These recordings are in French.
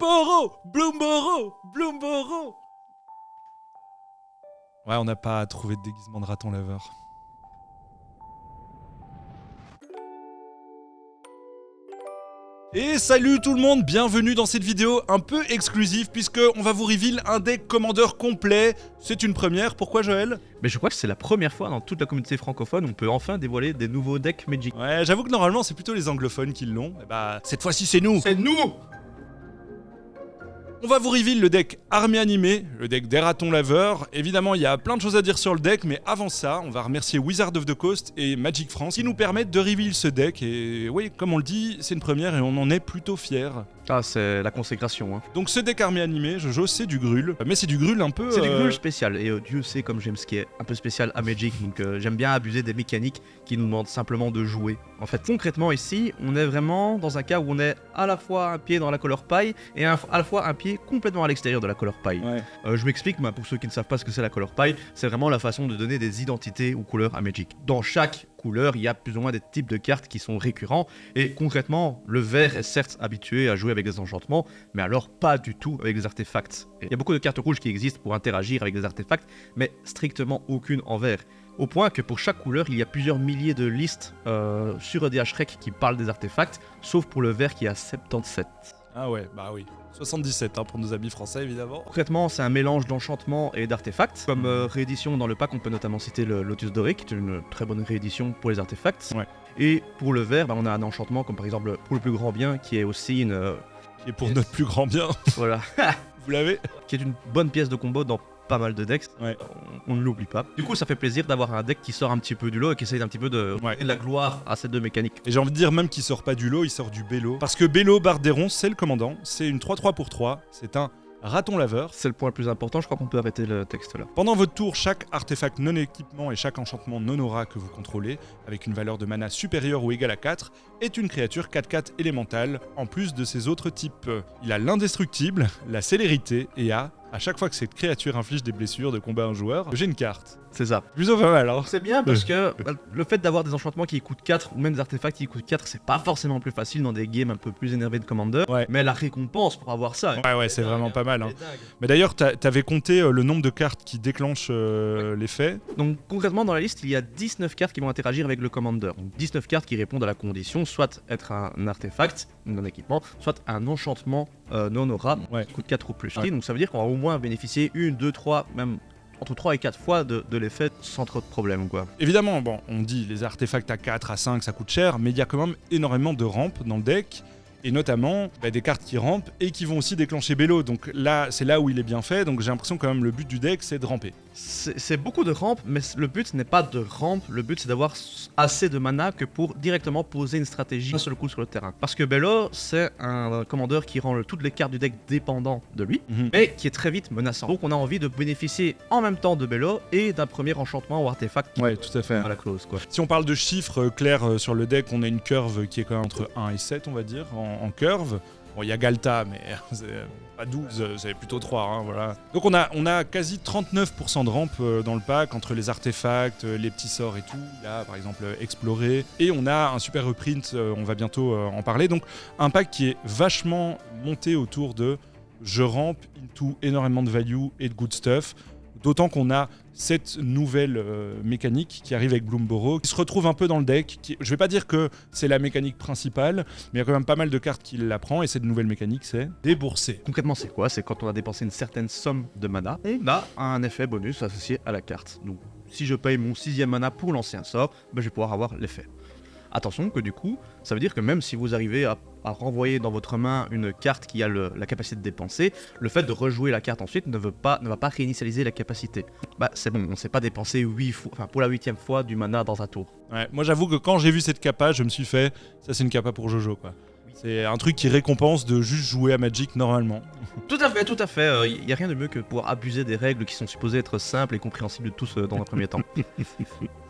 Bloomboro, Bloomboro, Bloomboro. Ouais, on n'a pas trouvé de déguisement de raton laveur. Et salut tout le monde, bienvenue dans cette vidéo un peu exclusive puisque on va vous reveal un deck Commander complet. C'est une première, pourquoi Joël? Mais je crois que c'est la première fois dans toute la communauté francophone où on peut enfin dévoiler des nouveaux decks Magic. Ouais, j'avoue que normalement c'est plutôt les anglophones qui l'ont. Et bah, cette fois-ci c'est nous. C'est nous! On va vous reveal le deck Armée Animée, le deck des ratons laveurs. Évidemment, il y a plein de choses à dire sur le deck, mais avant ça, on va remercier Wizard of the Coast et Magic France qui nous permettent de reveal ce deck. Et oui, comme on le dit, c'est une première et on en est plutôt fiers. Ah, c'est la consécration. Hein. Donc ce deck Armée Animée, Jojo, c'est du Grul. Mais c'est du Grul un peu... C'est du Grul spécial, et Dieu sait comme j'aime ce qui est un peu spécial à Magic, donc j'aime bien abuser des mécaniques qui nous demandent simplement de jouer. En fait, concrètement ici, on est vraiment dans un cas où on est à la fois un pied dans la color pie et à la fois un pied complètement à l'extérieur de la color pie. Ouais. Je m'explique, pour ceux qui ne savent pas ce que c'est la color pie, c'est vraiment la façon de donner des identités aux couleurs à Magic. Dans chaque couleur, il y a plus ou moins des types de cartes qui sont récurrents, et concrètement, le vert est certes habitué à jouer avec des enchantements, mais alors pas du tout avec des artefacts. Il y a beaucoup de cartes rouges qui existent pour interagir avec des artefacts, mais strictement aucune en vert. Au point que pour chaque couleur, il y a plusieurs milliers de listes sur EDH Rec qui parlent des artefacts, sauf pour le vert qui est à 77. Ah ouais, bah oui. 77 hein, pour nos amis français évidemment. Concrètement, c'est un mélange d'enchantements et d'artefacts. Comme réédition dans le pack, on peut notamment citer le Lotus Doré, qui est une très bonne réédition pour les artefacts. Ouais. Et pour le vert, on a un enchantement comme par exemple pour le plus grand bien, qui est aussi une... Qui est pour notre plus grand bien. Voilà. Vous l'avez? Qui est une bonne pièce de combo dans pas mal de decks, ouais. On ne l'oublie pas. Du coup, ça fait plaisir d'avoir un deck qui sort un petit peu du lot et qui essaye un petit peu de donner de la gloire à ces deux mécaniques. Et j'ai envie de dire même qu'il sort pas du lot, il sort du Bello. Parce que Bello Bardéron, c'est le commandant, c'est une 3-3 pour 3, c'est un raton laveur. C'est le point le plus important, je crois qu'on peut arrêter le texte là. Pendant votre tour, chaque artefact non équipement et chaque enchantement non aura que vous contrôlez, avec une valeur de mana supérieure ou égale à 4, est une créature 4-4 élémentale, en plus de ses autres types. Il a l'indestructible, la célérité et à chaque fois que cette créature inflige des blessures de combat à un joueur, j'ai une carte. C'est ça. Plutôt pas mal, hein. C'est bien parce que le fait d'avoir des enchantements qui coûtent 4 ou même des artefacts qui coûtent 4, c'est pas forcément plus facile dans des games un peu plus énervés de Commander. Ouais. Mais la récompense pour avoir ça. Ouais, c'est vraiment pas mal. Hein. Mais d'ailleurs, t'avais compté le nombre de cartes qui déclenchent l'effet. Donc concrètement, dans la liste, il y a 19 cartes qui vont interagir avec le Commander. Donc 19 cartes qui répondent à la condition, soit être un artefact, non équipement, soit un enchantement non aura qui coûte 4 ou plus. Ouais. Donc ça veut dire qu'on va au moins bénéficier 1, 2, 3, même entre 3 et 4 fois de l'effet sans trop de problèmes, quoi. Évidemment, bon, on dit les artefacts à 4, à 5, ça coûte cher, mais il y a quand même énormément de rampes dans le deck, et notamment des cartes qui rampent et qui vont aussi déclencher Bello. Donc là, c'est là où il est bien fait, donc j'ai l'impression quand même le but du deck, c'est de ramper. C'est beaucoup de rampes, mais le but n'est pas de rampe, le but c'est d'avoir assez de mana que pour directement poser une stratégie d'un seul coup sur le terrain. Parce que Bello, c'est un commandeur qui rend toutes les cartes du deck dépendant de lui, mais qui est très vite menaçant. Donc on a envie de bénéficier en même temps de Bello et d'un premier enchantement ou artefact. Ouais, tout à fait. À la clause, quoi. Si on parle de chiffres clairs sur le deck, on a une curve qui est quand même entre 1 et 7, on va dire, en curve. Bon, il y a Galta, mais c'est pas 12, c'est plutôt 3, hein, voilà. Donc on a quasi 39% de rampe dans le pack, entre les artefacts, les petits sorts et tout. Il y a par exemple Explorer, et on a un super reprint, on va bientôt en parler. Donc un pack qui est vachement monté autour de je rampe into énormément de value et de good stuff. D'autant qu'on a cette nouvelle mécanique qui arrive avec Bloomboro, qui se retrouve un peu dans le deck. Je vais pas dire que c'est la mécanique principale, mais il y a quand même pas mal de cartes qui la prend, et cette nouvelle mécanique, c'est débourser. Concrètement, c'est quoi? C'est quand on a dépensé une certaine somme de mana, et on a un effet bonus associé à la carte. Donc, si je paye mon 6e mana pour lancer un sort, je vais pouvoir avoir l'effet. Attention que du coup, ça veut dire que même si vous arrivez à renvoyer dans votre main une carte qui a la capacité de dépenser, le fait de rejouer la carte ensuite ne va pas réinitialiser la capacité. C'est bon, on ne s'est pas dépensé 8 fois, pour la 8e fois du mana dans un tour. Ouais, moi j'avoue que quand j'ai vu cette capa, je me suis fait, ça c'est une capa pour Jojo, quoi. C'est un truc qui récompense de juste jouer à Magic normalement. Tout à fait. Il n'y a rien de mieux que de pouvoir abuser des règles qui sont supposées être simples et compréhensibles de tous dans un premier temps.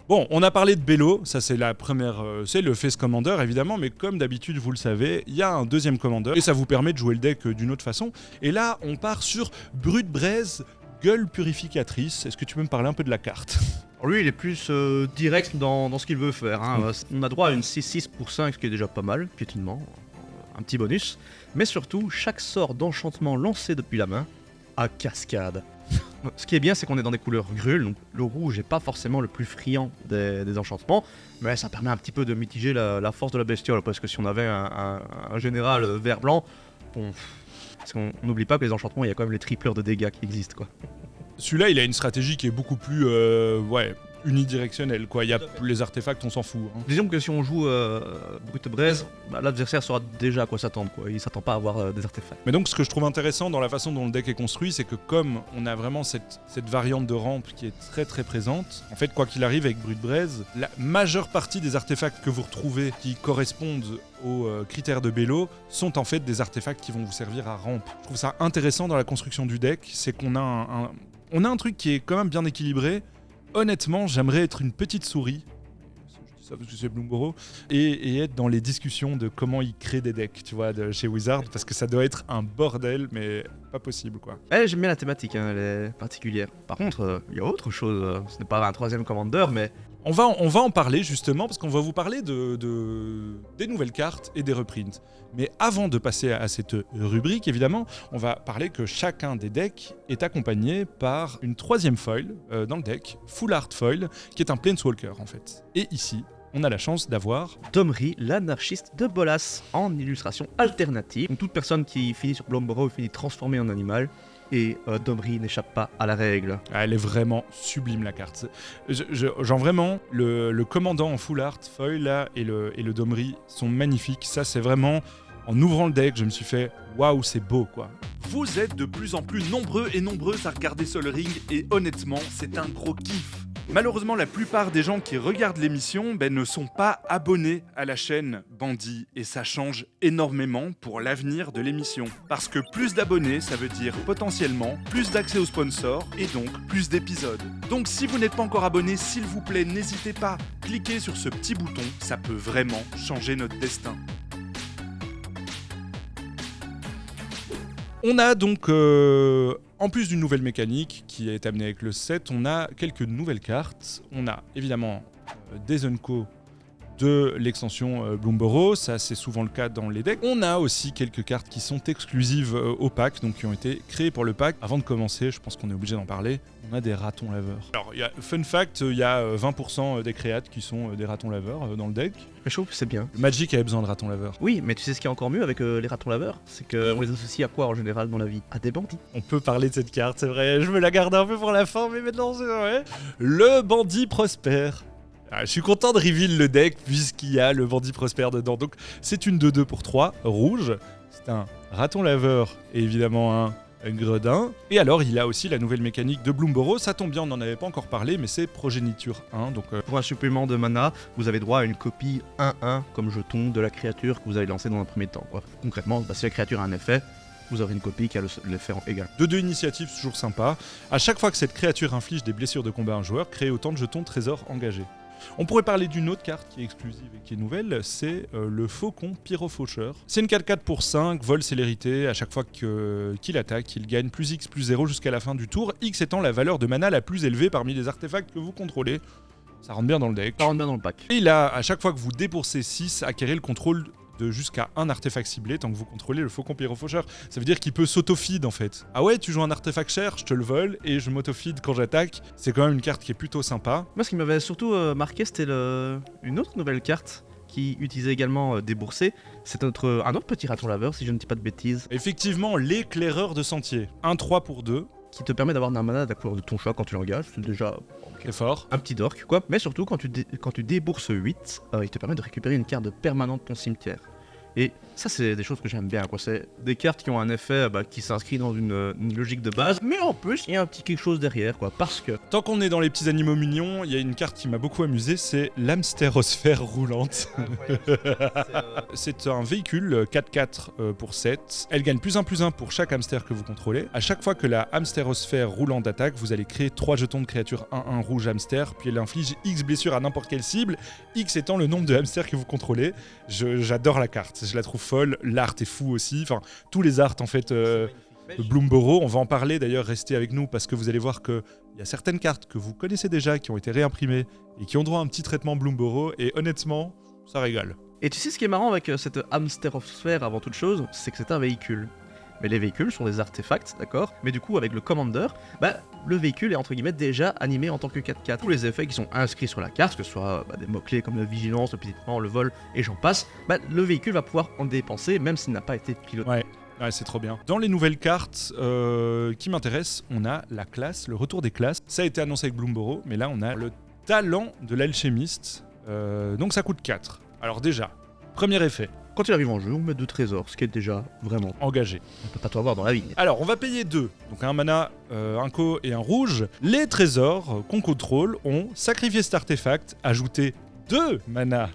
Bon, on a parlé de Bello, ça c'est la première, c'est le Face Commander évidemment, mais comme d'habitude vous le savez, il y a un deuxième Commander et ça vous permet de jouer le deck d'une autre façon. Et là, on part sur Brute Braise, Gueule Purificatrice. Est-ce que tu peux me parler un peu de la carte ? Alors lui, il est plus direct dans ce qu'il veut faire. Hein. On a droit à une 6-6 pour 5, ce qui est déjà pas mal, piétinement. Un petit bonus. mais surtout, chaque sort d'enchantement lancé depuis la main a cascade. Ce qui est bien, c'est qu'on est dans des couleurs grules, donc le rouge n'est pas forcément le plus friand des enchantements, mais ça permet un petit peu de mitiger la force de la bestiole, parce que si on avait un général vert-blanc, bon, parce qu'on n'oublie pas que les enchantements, il y a quand même les tripleurs de dégâts qui existent, quoi. Celui-là, il a une stratégie qui est beaucoup plus unidirectionnelle, quoi. Il y a les artefacts, on s'en fout. Hein. Disons que si on joue Brute Braise, l'adversaire saura déjà à quoi s'attendre, quoi. Il s'attend pas à avoir des artefacts. Mais donc, ce que je trouve intéressant dans la façon dont le deck est construit, c'est que comme on a vraiment cette variante de rampe qui est très très présente, en fait, quoi qu'il arrive avec Brute Braise, la majeure partie des artefacts que vous retrouvez qui correspondent aux critères de Bello sont en fait des artefacts qui vont vous servir à rampe. Je trouve ça intéressant dans la construction du deck, c'est qu'on a on a un truc qui est quand même bien équilibré. Honnêtement, j'aimerais être une petite souris, je dis ça parce que c'est Bloomborough, et être dans les discussions de comment ils créent des decks, tu vois, chez Wizard, parce que ça doit être un bordel, mais pas possible, quoi. J'aime bien la thématique, hein, elle est particulière. Par contre, il y a autre chose, ce n'est pas un troisième Commander, mais... On va en parler justement, parce qu'on va vous parler des nouvelles cartes et des reprints. Mais avant de passer à cette rubrique, évidemment, on va parler que chacun des decks est accompagné par une troisième foil dans le deck, Full Art Foil, qui est un Planeswalker en fait. Et ici, on a la chance d'avoir Domri, l'anarchiste de Bolas, en illustration alternative. Donc, toute personne qui finit sur Bloomborough finit transformée en animal. Et Domri n'échappe pas à la règle. Elle est vraiment sublime la carte. Genre vraiment, le commandant en full art foil là et le Domri sont magnifiques. Ça c'est vraiment, en ouvrant le deck, je me suis fait waouh, c'est beau quoi. Vous êtes de plus en plus nombreux et nombreuses à regarder Sol Ring et honnêtement, c'est un gros kiff. Malheureusement, la plupart des gens qui regardent l'émission ne sont pas abonnés à la chaîne Bandit et ça change énormément pour l'avenir de l'émission. Parce que plus d'abonnés, ça veut dire potentiellement plus d'accès aux sponsors et donc plus d'épisodes. Donc si vous n'êtes pas encore abonné, s'il vous plaît, n'hésitez pas, cliquez sur ce petit bouton, ça peut vraiment changer notre destin. On a donc, en plus d'une nouvelle mécanique qui est amenée avec le set, on a quelques nouvelles cartes. On a évidemment des Unco de l'extension Bloomborough, ça c'est souvent le cas dans les decks. On a aussi quelques cartes qui sont exclusives au pack, donc qui ont été créées pour le pack. Avant de commencer, je pense qu'on est obligé d'en parler, on a des ratons laveurs. Alors, fun fact, il y a 20% des créates qui sont des ratons laveurs dans le deck. Mais je trouve que c'est bien. Magic avait besoin de ratons laveurs. Oui, mais tu sais ce qui est encore mieux avec les ratons laveurs, c'est qu'on les associe à quoi en général dans la vie? À des bandits. On peut parler de cette carte, c'est vrai, je me la garde un peu pour la fin, mais maintenant c'est vrai. Le bandit prospère. Je suis content de reveal le deck puisqu'il y a le bandit prospère dedans. Donc c'est une 2-2 pour 3, rouge. C'est un raton laveur et évidemment un gredin. Et alors il a aussi la nouvelle mécanique de Bloomborough. Ça tombe bien, on n'en avait pas encore parlé, mais c'est Progéniture 1. Donc, Pour un supplément de mana, vous avez droit à une copie 1-1 comme jeton de la créature que vous avez lancée dans un premier temps, quoi. Concrètement, si la créature a un effet, vous aurez une copie qui a l'effet égal. 2-2 initiatives, c'est toujours sympa. À chaque fois que cette créature inflige des blessures de combat à un joueur, créez autant de jetons trésors engagés. On pourrait parler d'une autre carte qui est exclusive et qui est nouvelle, c'est le Faucon Pyrofaucheur. C'est une 4-4 pour 5, vol célérité, à chaque fois qu'il attaque, il gagne plus X plus 0 jusqu'à la fin du tour, X étant la valeur de mana la plus élevée parmi les artefacts que vous contrôlez. Ça rentre bien dans le deck. Ça rentre bien dans le pack. Et là, à chaque fois que vous déboursez 6, acquérez le contrôle de jusqu'à un artefact ciblé tant que vous contrôlez le Faucon Pyrofaucheur. Ça veut dire qu'il peut s'auto-feed en fait. Ah ouais, tu joues un artefact cher, je te le vole et je m'auto-feed quand j'attaque. C'est quand même une carte qui est plutôt sympa. Moi, ce qui m'avait surtout marqué, c'était une autre nouvelle carte qui utilisait également débourser. C'est un autre petit raton laveur, si je ne dis pas de bêtises. Effectivement, l'éclaireur de sentier. 1-3 pour 2. Qui te permet d'avoir un mana de la couleur de ton choix quand tu l'engages. C'est déjà Très fort. un petit dork, quoi. Mais surtout, quand tu débourses 8, il te permet de récupérer une carte permanente de ton cimetière. Et ça, c'est des choses que j'aime bien, quoi. C'est des cartes qui ont un effet qui s'inscrit dans une logique de base, mais en plus, il y a un petit quelque chose derrière, quoi. Parce que... Tant qu'on est dans les petits animaux mignons, il y a une carte qui m'a beaucoup amusé, c'est l'hamstérosphère roulante. C'est un véhicule 4-4 pour 7. Elle gagne +1/+1 pour chaque hamster que vous contrôlez. À chaque fois que la hamstérosphère roulante attaque, vous allez créer 3 jetons de créature 1-1 rouge hamster, puis elle inflige X blessures à n'importe quelle cible, X étant le nombre de hamsters que vous contrôlez. J'adore la carte. Je la trouve folle, l'art est fou aussi, enfin tous les arts en fait Bloomborough, on va en parler d'ailleurs, restez avec nous parce que vous allez voir qu'il y a certaines cartes que vous connaissez déjà qui ont été réimprimées et qui ont droit à un petit traitement Bloomborough et honnêtement ça régale. Et tu sais ce qui est marrant avec cette Hamster of Sphere avant toute chose, c'est que c'est un véhicule. Mais les véhicules sont des artefacts, d'accord? Mais du coup, avec le Commander, le véhicule est entre guillemets déjà animé en tant que 4x4. Tous les effets qui sont inscrits sur la carte, que ce soit des mots-clés comme la vigilance, le pétillement, le vol et j'en passe, le véhicule va pouvoir en dépenser même s'il n'a pas été piloté. Ouais, c'est trop bien. Dans les nouvelles cartes qui m'intéressent, on a la classe, le retour des classes. Ça a été annoncé avec Bloomborough, mais là on a le talent de l'alchimiste. Donc ça coûte 4. Alors déjà, premier effet. Quand il arrive en jeu, on met 2 trésors, ce qui est déjà vraiment... Engagé. On peut pas tout avoir dans la vie. Alors, on va payer 2. Donc un mana, un co et un rouge. Les trésors qu'on contrôle ont sacrifié cet artefact, ajouté 2 mana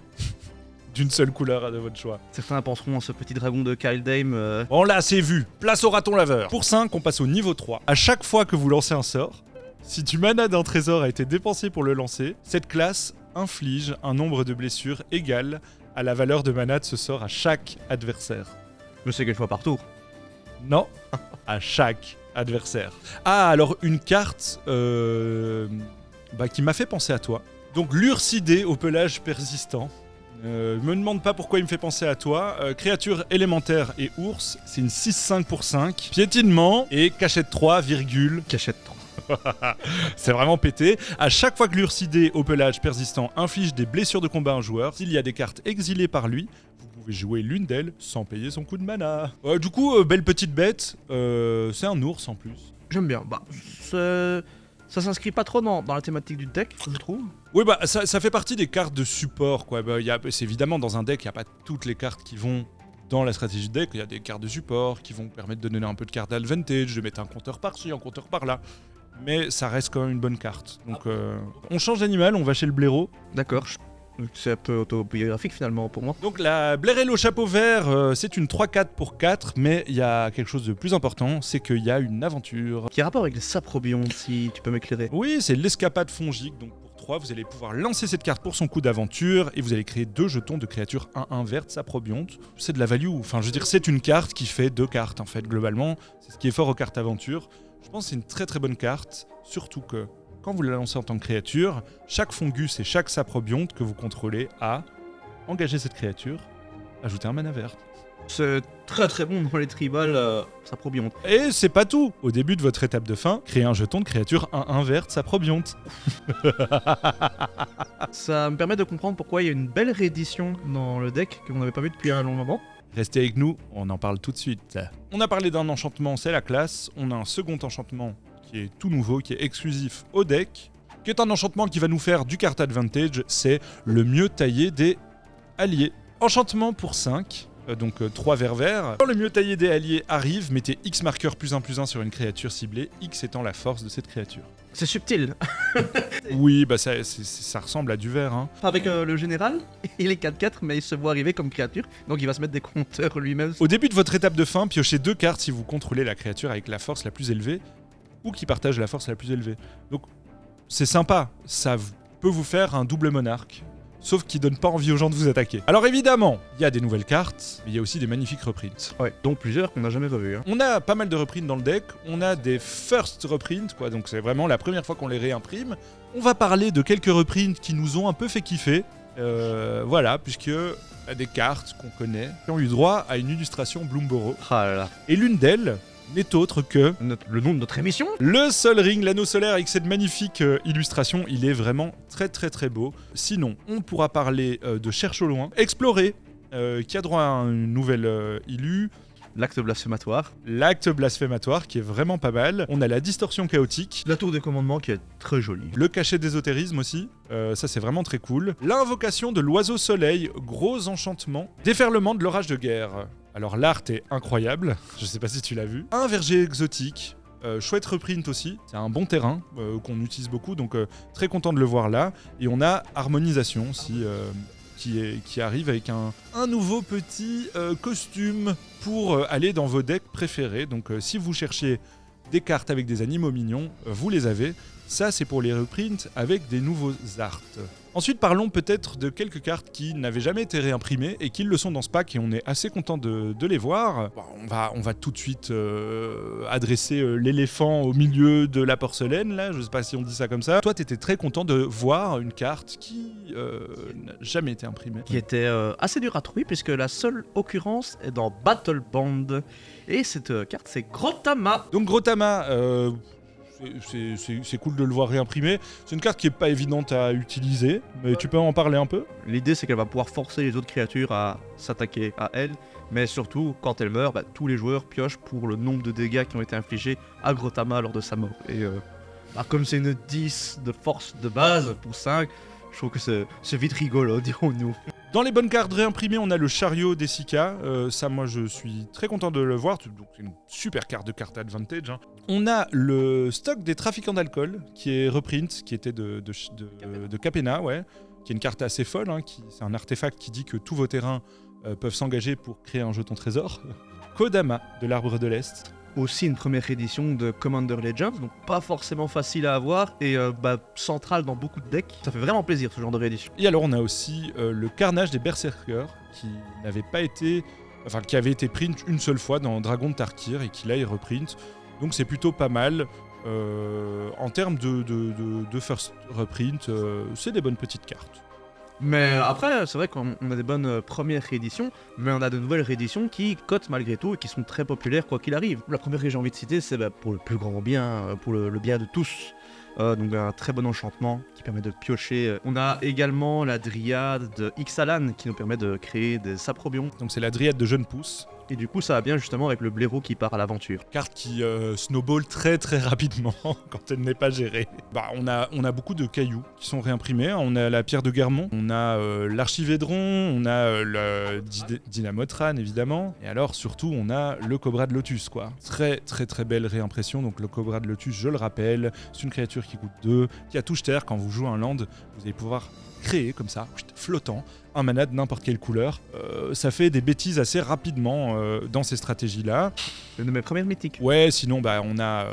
d'une seule couleur de votre choix. Certains penseront à ce petit dragon de Kaldheim. Bon là, c'est vu. Place au raton laveur. Pour 5, on passe au niveau 3. À chaque fois que vous lancez un sort, si du mana d'un trésor a été dépensé pour le lancer, cette classe inflige un nombre de blessures égal à la valeur de mana de ce sort à chaque adversaire. Je sais quelle fois par tour. Non, à chaque adversaire. Ah, alors une carte qui m'a fait penser à toi. Donc l'Ursidé au pelage persistant. Me demande pas pourquoi il me fait penser à toi. Créature élémentaire et ours, c'est une 6-5 pour 5. Piétinement et cachette 3, virgule. Cachette 3. C'est vraiment pété. À chaque fois que l'Ursidé au pelage persistant inflige des blessures de combat à un joueur, s'il y a des cartes exilées par lui, vous pouvez jouer l'une d'elles sans payer son coup de mana. Du coup, belle petite bête. C'est un ours en plus. J'aime bien. Ça s'inscrit pas trop dans la thématique du deck, je trouve. Oui, ça fait partie des cartes de support, quoi. C'est évidemment dans un deck, il n'y a pas toutes les cartes qui vont dans la stratégie de deck. Il y a des cartes de support qui vont permettre de donner un peu de cartes d'advantage, de mettre un compteur par-ci, un compteur par-là. Mais ça reste quand même une bonne carte. Donc on change d'animal, on va chez le blaireau. D'accord. C'est un peu autobiographique finalement pour moi. Donc la blairelle au chapeau vert, c'est une 3-4 pour 4, mais il y a quelque chose de plus important, c'est qu'il y a une aventure. Qui a rapport avec les saprobiontes, si tu peux m'éclairer. Oui, c'est l'escapade fongique, donc pour 3, vous allez pouvoir lancer cette carte pour son coup d'aventure, et vous allez créer 2 jetons de créatures 1-1 verte saprobionte. C'est de la value, enfin je veux dire, c'est une carte qui fait 2 cartes en fait, globalement. C'est ce qui est fort aux cartes aventure. Je pense que c'est une très très bonne carte, surtout que quand vous la lancez en tant que créature, chaque fungus et chaque saprobionte que vous contrôlez a engagé cette créature, ajouter un mana vert. C'est très très bon dans les tribals saprobionte. Et c'est pas tout. Au début de votre étape de fin, créez un jeton de créature 1-1 verte saprobionte. Ça me permet de comprendre pourquoi il y a une belle réédition dans le deck que vous n'avez pas vu depuis un long moment. Restez avec nous, on en parle tout de suite. On a parlé d'un enchantement, c'est la classe. On a un second enchantement qui est tout nouveau, qui est exclusif au deck, qui est un enchantement qui va nous faire du card advantage, c'est le mieux taillé des alliés. Enchantement pour 5, donc 3 vert. Quand le mieux taillé des alliés arrive, mettez X marqueur +1/+1 sur une créature ciblée, X étant la force de cette créature. C'est subtil. Oui, ça ressemble à du vert. Hein. Avec le général, il est 4-4, mais il se voit arriver comme créature, donc il va se mettre des compteurs lui-même. Au début de votre étape de fin, piochez 2 cartes si vous contrôlez la créature avec la force la plus élevée, ou qui partage la force la plus élevée. Donc c'est sympa, ça peut vous faire un double monarque, sauf qu'il donne pas envie aux gens de vous attaquer. Alors évidemment, il y a des nouvelles cartes, mais il y a aussi des magnifiques reprints. Ouais, dont plusieurs qu'on n'a jamais revus. Hein. On a pas mal de reprints dans le deck, on a des first reprints, quoi, donc c'est vraiment la première fois qu'on les réimprime. On va parler de quelques reprints qui nous ont un peu fait kiffer, voilà, puisque des cartes qu'on connaît, qui ont eu droit à une illustration Bloomborough. Ah là là. Et l'une d'elles n'est autre que le nom de notre émission. le Sol Ring, l'anneau solaire, avec cette magnifique illustration. Il est vraiment très très très beau. Sinon, on pourra parler de Cherche au loin, Explorer, qui a droit à une nouvelle illu. L'acte blasphématoire. L'acte blasphématoire, qui est vraiment pas mal. On a la distorsion chaotique. La tour des commandements qui est très jolie. Le cachet d'ésotérisme aussi. Ça, c'est vraiment très cool. L'invocation de l'oiseau soleil, gros enchantement. Déferlement de l'orage de guerre. Alors l'art est incroyable, je sais pas si tu l'as vu. Un verger exotique, chouette reprint aussi, c'est un bon terrain qu'on utilise beaucoup, donc très content de le voir là. Et on a harmonisation aussi, qui arrive avec un nouveau petit costume pour aller dans vos decks préférés. Donc si vous cherchiez des cartes avec des animaux mignons, vous les avez. Ça, c'est pour les reprints avec des nouveaux arts. Ensuite, parlons peut-être de quelques cartes qui n'avaient jamais été réimprimées et qui le sont dans ce pack et on est assez content de les voir. Bon, on va tout de suite adresser l'éléphant au milieu de la porcelaine, là, je sais pas si on dit ça comme ça. Toi, t'étais très content de voir une carte qui n'a jamais été imprimée. Qui était assez dur à trouver puisque la seule occurrence est dans Battle Bond. Et cette carte, c'est Grotama. Donc Grotama, c'est cool de le voir réimprimé. C'est une carte qui est pas évidente à utiliser, mais tu peux en parler un peu ? L'idée, c'est qu'elle va pouvoir forcer les autres créatures à s'attaquer à elle. Mais surtout, quand elle meurt, tous les joueurs piochent pour le nombre de dégâts qui ont été infligés à Grotama lors de sa mort. Et comme c'est une 10 de force de base pour 5, je trouve que c'est vite rigolo, dirons-nous. Dans les bonnes cartes réimprimées, on a le chariot d'Essica. Ça, moi, je suis très content de le voir. Donc, c'est une super carte de carte advantage. Hein. On a le stock des trafiquants d'alcool, qui est reprint, qui était de Capenna, ouais, qui est une carte assez folle. Hein, c'est un artefact qui dit que tous vos terrains peuvent s'engager pour créer un jeton trésor. Kodama, de l'Arbre de l'Est. Aussi une première édition de Commander Legends, donc pas forcément facile à avoir et centrale dans beaucoup de decks. Ça fait vraiment plaisir ce genre de réédition. Et alors on a aussi le Carnage des Berserkers qui n'avait pas été, enfin qui avait été print une seule fois dans Dragon de Tarkir et qui là est reprint. Donc c'est plutôt pas mal. En termes de first reprint, c'est des bonnes petites cartes. Mais après, c'est vrai qu'on a des bonnes premières rééditions, mais on a de nouvelles rééditions qui cotent malgré tout et qui sont très populaires quoi qu'il arrive. La première que j'ai envie de citer, c'est pour le plus grand bien, pour le bien de tous. Donc un très bon enchantement qui permet de piocher. On a également la dryade de Ixalan qui nous permet de créer des saprobions. Donc c'est la dryade de Jeune Pousse. Et du coup ça va bien justement avec le blaireau qui part à l'aventure. Carte qui snowball très très rapidement quand elle n'est pas gérée. On a beaucoup de cailloux qui sont réimprimés. On a la pierre de Guermont, on a l'archivédron, on a le Dynamotran évidemment. Et alors surtout on a le Cobra de Lotus quoi. Très très très belle réimpression. Donc le Cobra de Lotus, je le rappelle, c'est une créature qui coûte 2, qui a touche terre. Quand vous jouez un land, vous allez pouvoir créer comme ça, flottant, un mana de n'importe quelle couleur. Ça fait des bêtises assez rapidement dans ces stratégies-là. C'est une de mes premières mythiques. Ouais, sinon on a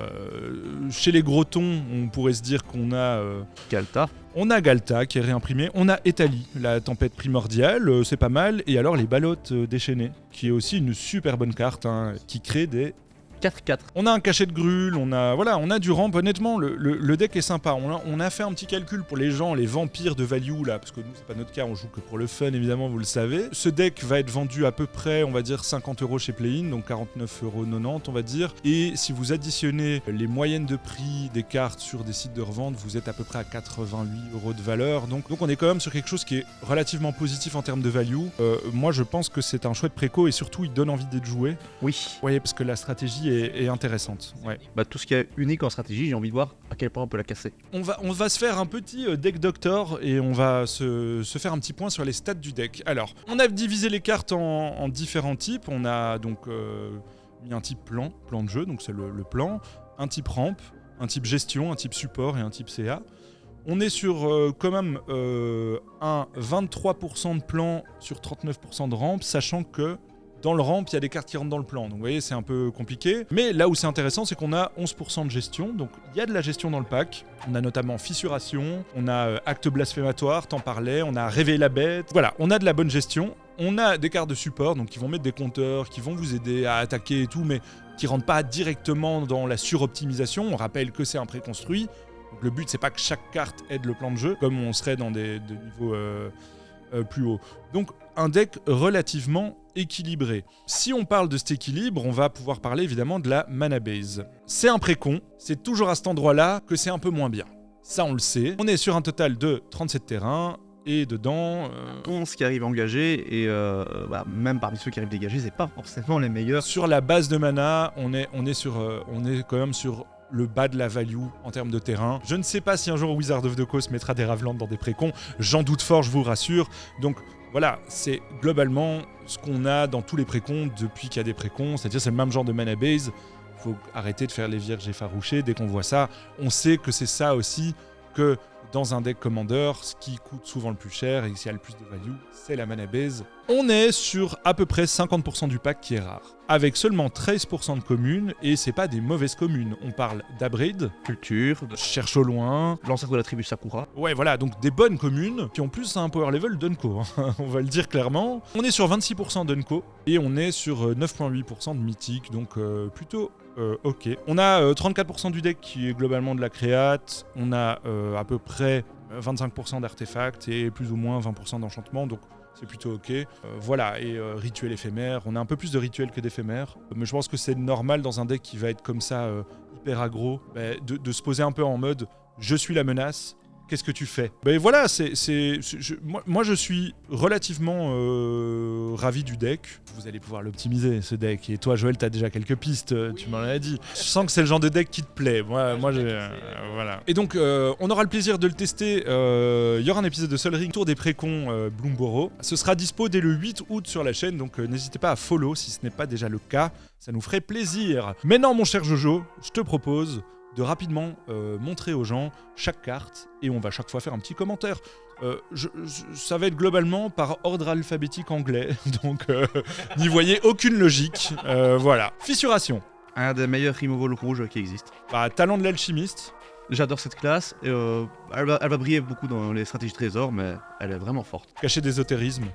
chez les Grotons, on pourrait se dire qu'on a Galta. On a Galta qui est réimprimé, on a Etali, la tempête primordiale, c'est pas mal, et alors les ballottes déchaînées, qui est aussi une super bonne carte, hein, qui crée des 4-4. On a un cachet de grûle, on a du ramp. Honnêtement, le deck est sympa. On a fait un petit calcul pour les gens, les vampires de value là, parce que nous c'est pas notre cas, on joue que pour le fun évidemment, vous le savez. Ce deck va être vendu à peu près, on va dire 50 € chez Play-in, donc 49,90 € on va dire. Et si vous additionnez les moyennes de prix des cartes sur des sites de revente, vous êtes à peu près à 88 € de valeur. Donc on est quand même sur quelque chose qui est relativement positif en termes de value. Moi je pense que c'est un chouette préco et surtout il donne envie d'être joué. Oui. Ouais, parce que la stratégie est intéressante. Ouais. Tout ce qui est unique en stratégie, j'ai envie de voir à quel point on peut la casser. On va se faire un petit deck doctor et on va se faire un petit point sur les stats du deck. Alors, on a divisé les cartes en différents types. On a donc mis un type plan de jeu, donc c'est le plan, un type ramp, un type gestion, un type support et un type CA. On est sur quand même un 23% de plan sur 39% de ramp, sachant que dans le ramp, il y a des cartes qui rentrent dans le plan. Donc vous voyez, c'est un peu compliqué. Mais là où c'est intéressant, c'est qu'on a 11% de gestion. Donc il y a de la gestion dans le pack. On a notamment Fissuration, on a Acte Blasphématoire, t'en parlais, on a Réveiller la Bête. Voilà, on a de la bonne gestion. On a des cartes de support, donc qui vont mettre des compteurs, qui vont vous aider à attaquer et tout, mais qui rentrent pas directement dans la suroptimisation. On rappelle que c'est un préconstruit. Donc le but, c'est pas que chaque carte aide le plan de jeu, comme on serait dans des niveaux plus hauts. Donc un deck relativement équilibré. Si on parle de cet équilibre, on va pouvoir parler évidemment de la mana base. C'est un précon, c'est toujours à cet endroit-là que c'est un peu moins bien. Ça on le sait. On est sur un total de 37 terrains, et dedans 11 qui arrivent engagés et même parmi ceux qui arrivent dégagés, c'est pas forcément les meilleurs. Sur la base de mana, on est quand même sur le bas de la value en termes de terrain. Je ne sais pas si un jour Wizard of the Coast mettra des Ravelands dans des précons, j'en doute fort, je vous rassure. Donc voilà, c'est globalement ce qu'on a dans tous les précons depuis qu'il y a des précons, c'est-à-dire c'est le même genre de mana base. Faut arrêter de faire les vierges effarouchées dès qu'on voit ça. On sait que c'est ça aussi que dans un deck Commander, ce qui coûte souvent le plus cher et qui a le plus de value, c'est la mana base On est sur à peu près 50% du pack qui est rare, avec seulement 13% de communes, et c'est pas des mauvaises communes. On parle d'Abrid, Culture, Cherche au loin. l'ancêtre de la tribu Sakura. Ouais, voilà, donc des bonnes communes qui ont plus un power level d'Unco, hein, on va le dire clairement. On est sur 26% d'Unco et on est sur 9,8% de mythique, donc plutôt ok. On a 34% du deck qui est globalement de la créate, on a à peu près 25% d'artefacts et plus ou moins 20% d'enchantement, donc c'est plutôt ok. Voilà, et rituel éphémère, on a un peu plus de rituels que d'éphémères, mais je pense que c'est normal dans un deck qui va être comme ça, hyper aggro, de se poser un peu en mode « je suis la menace ». Qu'est-ce que tu fais ? Ben voilà, moi je suis relativement ravi du deck. Vous allez pouvoir l'optimiser ce deck. Et toi Joël, t'as déjà quelques pistes, tu m'en as dit. Je sens que c'est le genre de deck qui te plaît. Voilà. Et donc on aura le plaisir de le tester. Il y aura un épisode de Sol Ring Tour des Précons Bloomborough. Ce sera dispo dès le 8 août sur la chaîne, donc n'hésitez pas à follow si ce n'est pas déjà le cas. Ça nous ferait plaisir. Maintenant mon cher Jojo, je te propose de rapidement montrer aux gens chaque carte et on va chaque fois faire un petit commentaire. Ça va être globalement par ordre alphabétique anglais, donc n'y voyez aucune logique. Voilà. Fissuration. Un des meilleurs removal rouges qui existent. Talent de l'alchimiste. J'adore cette classe, et, elle va briller beaucoup dans les stratégies trésors, mais elle est vraiment forte. Caché d'ésotérisme.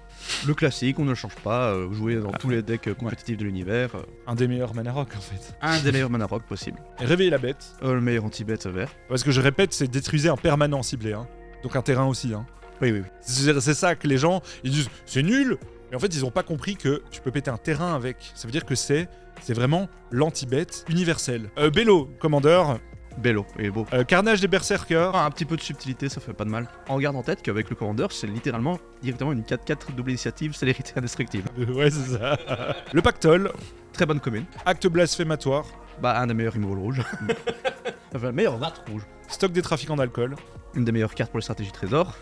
Le classique, on ne le change pas, jouer dans tous les decks compétitifs de l'univers. Un des meilleurs mana rock en fait. Un des meilleurs mana rock possibles. Et réveiller la bête. Le meilleur anti-bête vert. Parce que je répète, c'est détruisez un permanent ciblé, hein. Donc un terrain aussi. Hein. Oui. C'est ça que les gens, ils disent c'est nul. Et en fait, ils ont pas compris que tu peux péter un terrain avec. Ça veut dire que c'est vraiment l'anti-bête universel. Bello, commandeur. Bello, il est beau. Carnage des berserkers. Un petit peu de subtilité, ça fait pas de mal. On garde en tête qu'avec le commandeur, c'est littéralement directement une 4-4 double initiative, célérité indestructible. Ouais, c'est ça. Le pactole. Très bonne commune. Acte blasphématoire. Un des meilleurs removal rouges. Enfin, le meilleur rat rouge. Stock des trafiquants d'alcool. Une des meilleures cartes pour les stratégies trésors.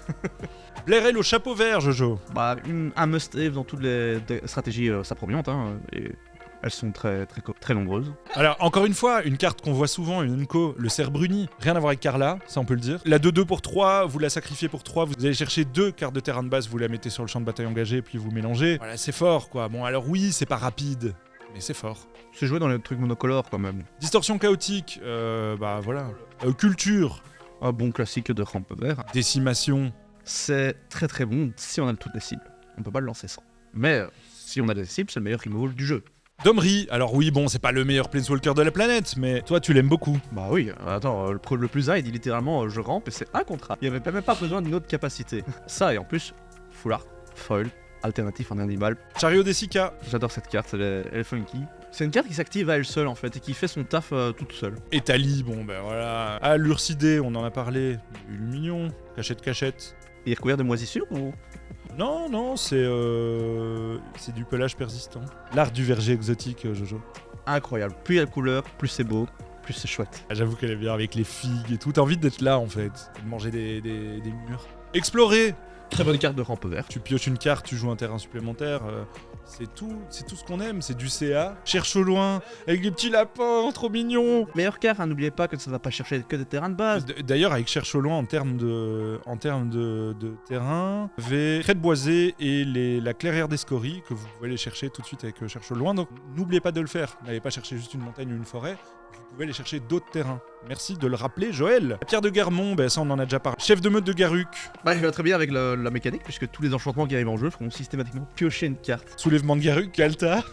Blairel au chapeau vert, Jojo. Un must-have dans toutes les stratégies saprobiantes, hein, et elles sont très nombreuses. Alors, encore une fois, une carte qu'on voit souvent, une Unco, le cerf bruni. Rien à voir avec Carla, ça on peut le dire. La 2-2 pour 3, vous la sacrifiez pour 3, vous allez chercher 2 cartes de terrain de base, vous la mettez sur le champ de bataille engagé, puis vous mélangez. Voilà, c'est fort, quoi. Bon, alors oui, c'est pas rapide, mais c'est fort. C'est joué dans les trucs monocolores, quand même. Distorsion chaotique, voilà. Culture. Un bon classique de rampe vert. Décimation. C'est très bon si on a toutes les cibles. On peut pas le lancer sans. Mais si on a des cibles, c'est le meilleur removal du jeu. Domri, alors oui, bon, c'est pas le meilleur planeswalker de la planète, mais toi, tu l'aimes beaucoup. Bah oui, attends, le plus high, il dit littéralement je rampe et c'est un contrat. Il y avait même pas besoin d'une autre capacité. Ça, et en plus, full art, foil, alternatif en animal. Chariot des Sika. J'adore cette carte, elle est funky. C'est une carte qui s'active à elle seule en fait, et qui fait son taf toute seule. Et Tali, bon ben voilà. Ah, l'Ursidé, on en a parlé. Il est mignon. Cachette. Il est recouvert de moisissures ou... Non, c'est du pelage persistant. L'art du verger exotique, Jojo. Incroyable. Plus il y a de couleurs, plus c'est beau, plus c'est chouette. Ah, j'avoue qu'elle est bien avec les figues et tout. T'as envie d'être là en fait. Et de manger des murs. Explorer. Très bonne carte de rampe vert. Tu pioches une carte, tu joues un terrain supplémentaire. C'est tout ce qu'on aime, c'est du CA. Cherche au loin, avec des petits lapins, trop mignons. Meilleure carte, hein, n'oubliez pas que ça va pas chercher que des terrains de base. D'ailleurs, avec Cherche au loin, en termes de terrain, vous avez Crête boisée et la clairière des scories, que vous pouvez aller chercher tout de suite avec Cherche au loin. Donc n'oubliez pas de le faire. N'allez pas chercher juste une montagne ou une forêt. Vous pouvez aller chercher d'autres terrains. Merci de le rappeler, Joël. La pierre de Garmont, ça on en a déjà parlé. Chef de meute de Garuk. Il va très bien avec la mécanique, puisque tous les enchantements qui arrivent en jeu feront systématiquement piocher une carte. Soulèvement de Garuk, Galta.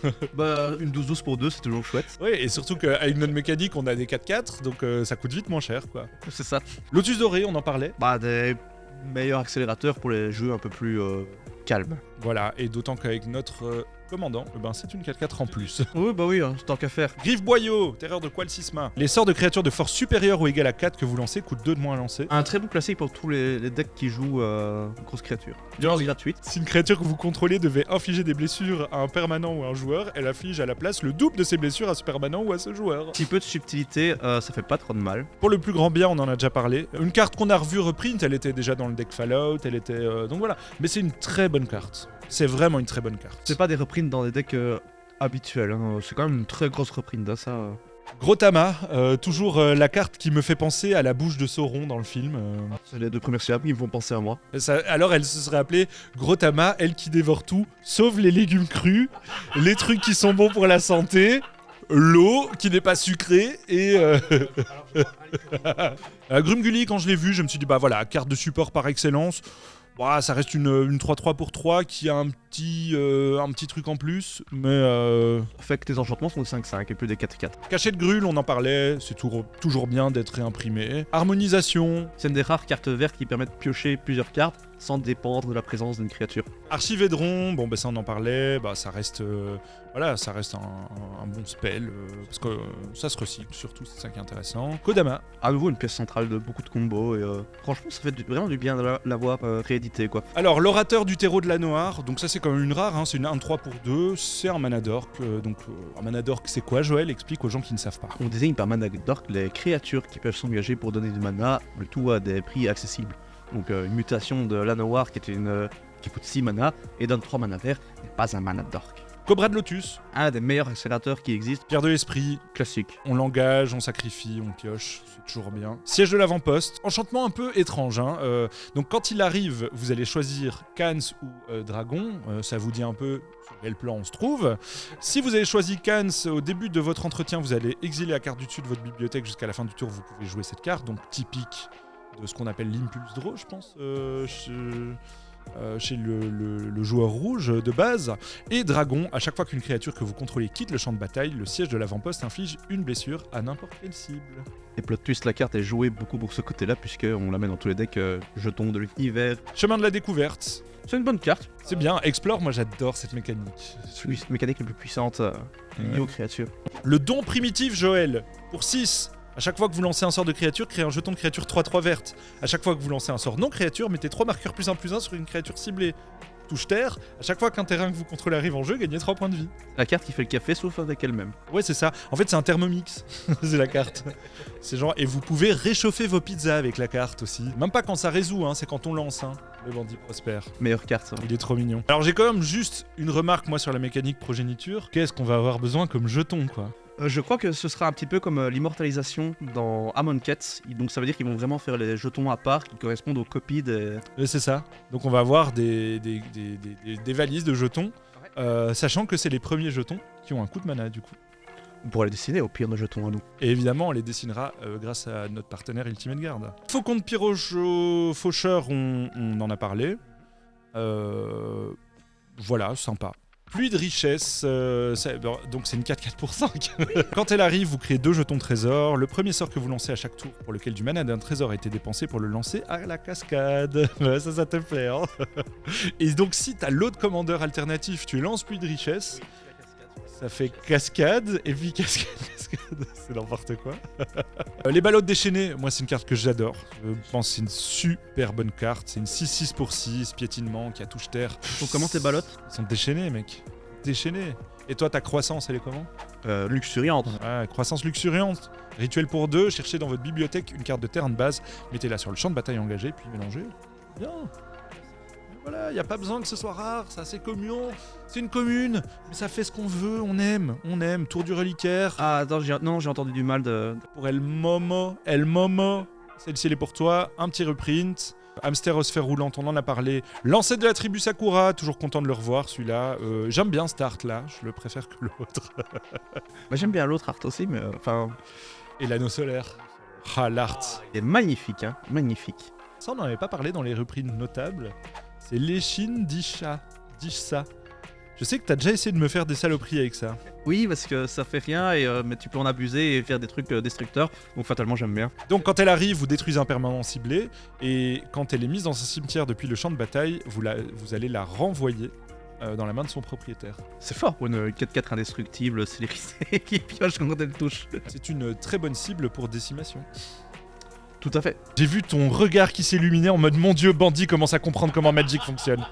Une 12-12 pour 2, c'est toujours chouette. Oui, et surtout qu'avec notre mécanique, on a des 4-4, donc ça coûte vite moins cher, quoi. C'est ça. Lotus doré, on en parlait. Des meilleurs accélérateurs pour les jeux un peu plus calmes. Voilà, et d'autant qu'avec notre commandant, c'est une 4-4 en plus. Oui, hein, tant qu'à faire. Griffe boyau, terreur de Qualsisma. Les sorts de créatures de force supérieure ou égale à 4 que vous lancez coûtent 2 de moins à lancer. Un très bon classique pour tous les decks qui jouent grosses créatures. Violence gratuite. Si une créature que vous contrôlez devait infliger des blessures à un permanent ou à un joueur, elle inflige à la place le double de ses blessures à ce permanent ou à ce joueur. Un petit peu de subtilité, ça fait pas trop de mal. Pour le plus grand bien, on en a déjà parlé. Une carte qu'on a revue reprint, elle était déjà dans le deck Fallout, elle était... donc voilà. Mais c'est une très bonne carte. C'est vraiment une très bonne carte. C'est pas des reprints dans des decks habituels, hein. C'est quand même une très grosse reprint, hein, ça. Grotama, toujours la carte qui me fait penser à la bouche de Sauron dans le film. C'est les deux premières syllabes qui me font penser à moi. Alors elle se serait appelée Grotama, elle qui dévore tout, sauf les légumes crus, les trucs qui sont bons pour la santé, l'eau qui n'est pas sucrée et... Grumgully, quand je l'ai vu, je me suis dit, bah voilà, carte de support par excellence. Bah, ça reste une 3-3 pour 3 qui a un petit truc en plus, mais... Fait que tes enchantements sont des 5-5 et plus des 4-4. Cachet de grûle, on en parlait, c'est toujours bien d'être réimprimé. Harmonisation, C'est une des rares cartes vertes qui permettent de piocher plusieurs cartes sans dépendre de la présence d'une créature. Archivédron, bon bah ça on en parlait, bah ça reste ça reste un bon spell parce que ça se recycle surtout, c'est ça qui est intéressant. Kodama, À nouveau une pièce centrale de beaucoup de combos et franchement ça fait vraiment du bien de l'avoir réédité quoi. alors l'orateur du terreau de la Noire, donc ça c'est quand même une rare, hein, c'est une 1-3 pour 2, c'est un mana d'orc, un mana d'orc c'est quoi Joël? Explique aux gens qui ne savent pas. On désigne par mana d'orc les créatures qui peuvent s'engager pour donner du mana, le tout à des prix accessibles. Donc une mutation de Llanowar qui coûte 6 mana et donne 3 mana verts n'est pas un mana d'orc. Cobra de Lotus, Un des meilleurs accélérateurs qui existent, pierre de l'esprit, classique. on l'engage, on sacrifie, on pioche, c'est toujours bien. Siège de l'avant-poste, enchantement un peu étrange. Hein, donc quand il arrive, vous allez choisir Khans ou Dragon, ça vous dit un peu sur quel plan on se trouve. Si vous avez choisi Khans, au début de votre entretien, vous allez exiler la carte du dessus de votre bibliothèque jusqu'à la fin du tour, vous pouvez jouer cette carte, donc typique de ce qu'on appelle l'impulse draw, je pense, chez le joueur rouge de base. Et Dragon, à chaque fois qu'une créature que vous contrôlez quitte le champ de bataille, le siège de l'avant-poste inflige une blessure à n'importe quelle cible. Et plot twist, la carte est jouée beaucoup pour ce côté-là puisqu'on la met dans tous les decks jetons de l'univers. Chemin de la découverte, C'est une bonne carte. c'est bien. Explore, moi j'adore cette mécanique. C'est une mécanique la plus puissante liée aux créatures. Le don primitif, Joël, pour 6. À chaque fois que vous lancez un sort de créature, créez un jeton de créature 3-3 verte. À chaque fois que vous lancez un sort non créature, mettez 3 marqueurs +1/+1 sur une créature ciblée. Touche terre, à chaque fois qu'un terrain que vous contrôlez arrive en jeu, gagnez 3 points de vie. La carte qui fait le café sauf avec elle-même. Ouais, c'est ça. En fait, c'est un thermomix. C'est la carte. C'est genre... Et vous pouvez réchauffer vos pizzas avec la carte aussi. Même pas quand ça résout, hein, c'est quand on lance. Hein. Le bandit prospère. Meilleure carte ça. Il est trop mignon. Alors j'ai quand même juste une remarque, moi, sur la mécanique progéniture. Qu'est-ce qu'on va avoir besoin comme jeton, quoi? Je crois que ce sera un petit peu comme l'immortalisation dans Amonkhet. Donc ça veut dire qu'ils vont vraiment faire les jetons à part qui correspondent aux copies des... C'est ça. Donc on va avoir des valises de jetons, sachant que c'est les premiers jetons qui ont un coup de mana, du coup. On pourra les dessiner au pire nos jetons à nous. Et évidemment, on les dessinera grâce à notre partenaire Ultimate Guard. Faucon de Pyrojo Faucheur, on en a parlé. Voilà, sympa. Pluie de richesse, donc c'est une 4-4 pour 5. Quand elle arrive, vous créez 2 jetons trésor. Le premier sort que vous lancez à chaque tour pour lequel du mana d'un trésor a été dépensé pour le lancer à la cascade. Ouais, ça te plaît, hein. Et donc si t'as l'autre commandeur alternatif, tu lances pluie de richesse. Ça fait cascade, et puis cascade, c'est n'importe quoi. Les ballottes déchaînées, moi c'est une carte que j'adore. Je pense que c'est une super bonne carte. C'est une 6-6 pour 6, piétinement, qui a touche terre. Donc comment tes ballottes? Ils sont déchaînés, mec. Déchaînés. Et toi, ta croissance, elle est comment? Luxuriante. Ouais, croissance luxuriante. Rituel pour 2, cherchez dans votre bibliothèque une carte de terrain de base, mettez-la sur le champ de bataille engagé, puis mélangez. Bien. Voilà, y a pas besoin que ce soit rare, ça c'est commun, c'est une commune, mais ça fait ce qu'on veut, on aime, tour du reliquaire. Ah attends, j'ai entendu du mal de... Pour El Momo, celle-ci elle est pour toi, un petit reprint. Hamster aux sphères roulantes, on en a parlé. L'ancêtre de la tribu Sakura, toujours content de le revoir celui-là. J'aime bien cet art là, je le préfère que l'autre. Bah, j'aime bien l'autre art aussi, mais enfin... Et l'anneau solaire. Ah, l'art. Il est magnifique, hein, magnifique. Ça on n'en avait pas parlé dans les reprints notables. C'est Leshin Disha. Je sais que t'as déjà essayé de me faire des saloperies avec ça. Oui, parce que ça fait rien, mais tu peux en abuser et faire des trucs destructeurs, donc fatalement j'aime bien. Donc quand elle arrive, vous détruisez un permanent ciblé, et quand elle est mise dans un cimetière depuis le champ de bataille, vous allez la renvoyer dans la main de son propriétaire. C'est fort pour une 4-4 indestructible célérisée qui pioche quand elle touche. C'est une très bonne cible pour décimation. Tout à fait. J'ai vu ton regard qui s'illuminait en mode mon dieu, Bandit commence à comprendre comment Magic fonctionne.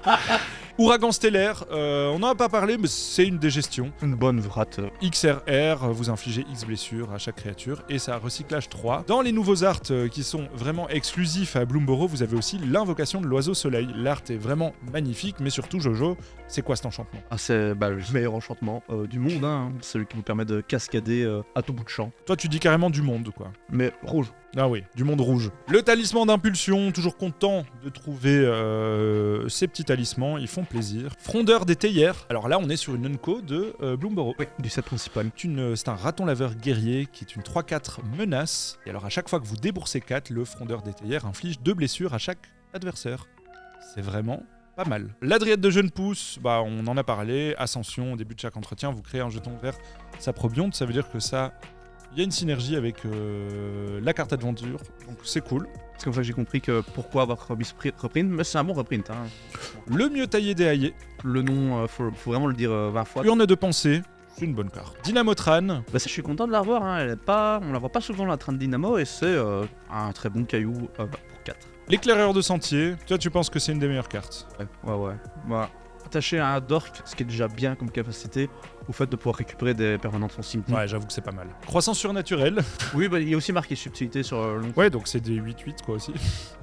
Ouragan stellaire, on n'en a pas parlé, mais c'est une dégestion. Une bonne vrat. XRR, vous infligez X blessures à chaque créature et ça a recyclage 3. Dans les nouveaux arts qui sont vraiment exclusifs à Bloomborough, vous avez aussi l'invocation de l'oiseau soleil. L'art est vraiment magnifique, mais surtout Jojo, c'est quoi cet enchantement? Ah, c'est le meilleur enchantement du monde, hein. Celui qui vous permet de cascader à tout bout de champ. Toi tu dis carrément du monde quoi. Mais rouge. Ah oui, du monde rouge. Le talisman d'impulsion, toujours content de trouver ces petits talismans, ils font plaisir. Frondeur des théières, alors là on est sur une unco de Bloomborough. Oui, du set principal. C'est un raton laveur guerrier qui est une 3-4 menace. Et alors à chaque fois que vous déboursez 4, le frondeur des théières inflige 2 blessures à chaque adversaire. C'est vraiment pas mal. La dryade de jeune pousse, bah on en a parlé. Ascension, au début de chaque entretien, vous créez un jeton vert saprobionte, ça veut dire que ça... Il y a une synergie avec la carte aventure, donc c'est cool. C'est comme ça que j'ai compris que pourquoi avoir reprint, mais c'est un bon reprint. Hein. Le mieux taillé des haillés. Le nom, faut vraiment le dire 20 fois. Urne de pensée, c'est une bonne carte. Dynamotran. Bah ça, je suis content de la revoir, hein. On la voit pas souvent la train de Dynamo et c'est un très bon caillou pour 4. L'éclaireur de sentier, toi tu penses que c'est une des meilleures cartes? Ouais. Bah, attaché à un Dork, ce qui est déjà bien comme capacité, au fait de pouvoir récupérer des permanents de son cimetière. Ouais, j'avoue que c'est pas mal. Croissance surnaturelle. Oui, bah il y a aussi marqué subtilité sur le long. Ouais, donc c'est des 8-8 quoi aussi.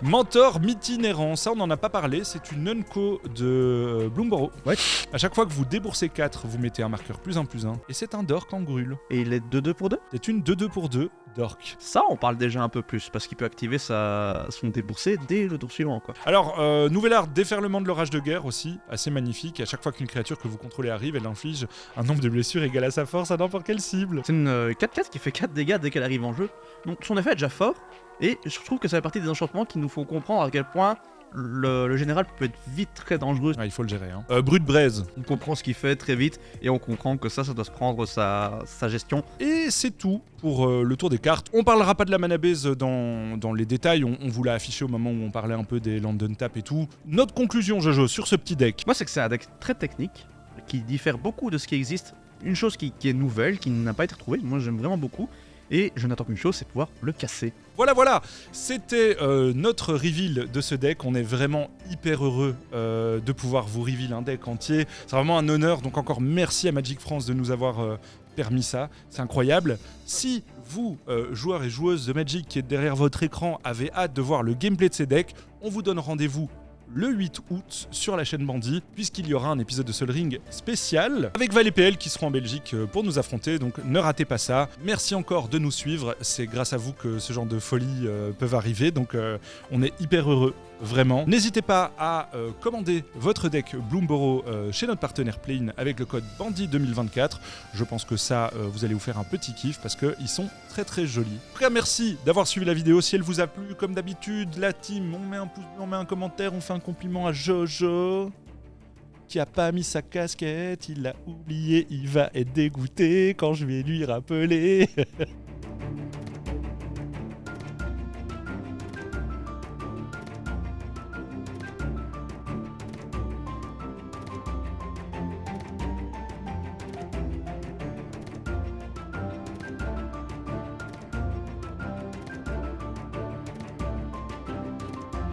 Mentor mitinérant, ça on en a pas parlé, c'est une unco de Bloomborough. Ouais. À chaque fois que vous déboursez 4, vous mettez un marqueur +1/+1. Et c'est un Dork en grûle. Et il est 2-2 pour 2. C'est une 2-2 pour 2 Dork. Ça, on parle déjà un peu plus, parce qu'il peut activer son déboursé dès le tour suivant, quoi. Alors, nouvel art, déferlement de l'orage de guerre aussi, assez magnifique. À chaque fois qu'une créature que vous contrôlez arrive, elle inflige un nombre de blessures égal à sa force à n'importe quelle cible. C'est une 4-4 qui fait 4 dégâts dès qu'elle arrive en jeu. Donc son effet est déjà fort, et je trouve que ça fait partie des enchantements qui nous font comprendre à quel point le général peut être vite très dangereux. Ah, il faut le gérer. Hein. Brut braise. On comprend ce qu'il fait très vite, et on comprend que ça doit se prendre sa gestion. Et c'est tout pour le tour des cartes. On parlera pas de la mana base dans les détails, on vous l'a affiché au moment où on parlait un peu des London Tap et tout. Notre conclusion, Jojo, sur ce petit deck. Moi, c'est que c'est un deck très technique, qui diffère beaucoup de ce qui existe. Une chose qui est nouvelle, qui n'a pas été retrouvée, moi j'aime vraiment beaucoup. Et je n'attends qu'une chose, c'est pouvoir le casser. Voilà, c'était notre reveal de ce deck. On est vraiment hyper heureux de pouvoir vous reveal un deck entier. C'est vraiment un honneur, donc encore merci à Magic France de nous avoir permis ça. C'est incroyable. Si vous, joueurs et joueuses de Magic qui êtes derrière votre écran, avez hâte de voir le gameplay de ces decks, on vous donne rendez-vous le 8 août sur la chaîne Bandit, puisqu'il y aura un épisode de Sol Ring spécial avec Val et PL qui seront en Belgique pour nous affronter, donc ne ratez pas ça. Merci encore de nous suivre, c'est grâce à vous que ce genre de folies peuvent arriver, donc on est hyper heureux. Vraiment. N'hésitez pas à commander votre deck Bloomborough chez notre partenaire Plane avec le code BANDIT2024. Je pense que ça, vous allez vous faire un petit kiff parce qu'ils sont très très jolis. En tout cas, merci d'avoir suivi la vidéo. Si elle vous a plu, comme d'habitude, la team, on met un pouce bleu, on met un commentaire, on fait un compliment à Jojo qui a pas mis sa casquette, il l'a oublié, il va être dégoûté quand je vais lui rappeler.